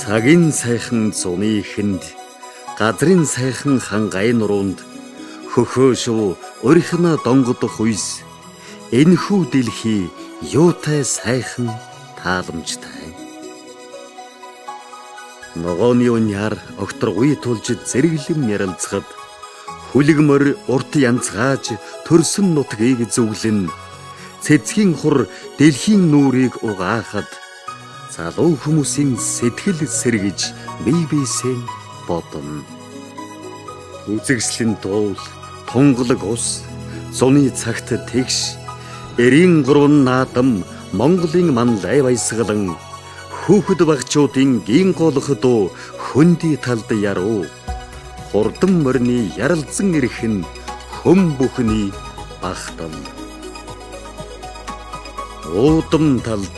Цагийн сайхан зуны ихэнд газрын сайхан хангай нуруунд хөхөөшөө өрхнө донгодох үйс энэхүү дэлхий юутай сайхан тааламжтай. Ногооны уняар огторгуй тулж зэрэглэм ярилцахад хүлэгмөр урт янцгааж төрсөн нутгийг зүглэн цэцгийн хур дэлхийн нүрийг угаахад залуу хүмүүсийн сэтгэл сэргэж бие биесээ бодно. Үзэгслийн дуул, тунгалаг ус, зуны цагт тэгш, эрийн гурван наадам Монголын манлай баясгалан хүүхэд багчуудын гин голох дуу хөндөй талд яруу хурдан морины яралзан ирэхэн хөм бүхний багтам. Уудам талд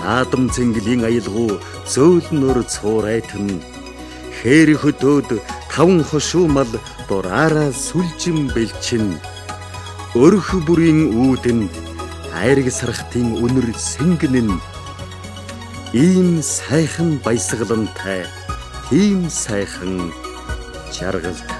наадам цэнгэлийн аялгуу зөөлнөр цуурайтан хээр хөдөөд таван хошуумал дураараа сүлжим бэлчин өрх бүрийн үүдэнд айраг сархтын үнэр сэнгэнэн ийм сайхан баясгалантай тийм сайхан жаргалтай.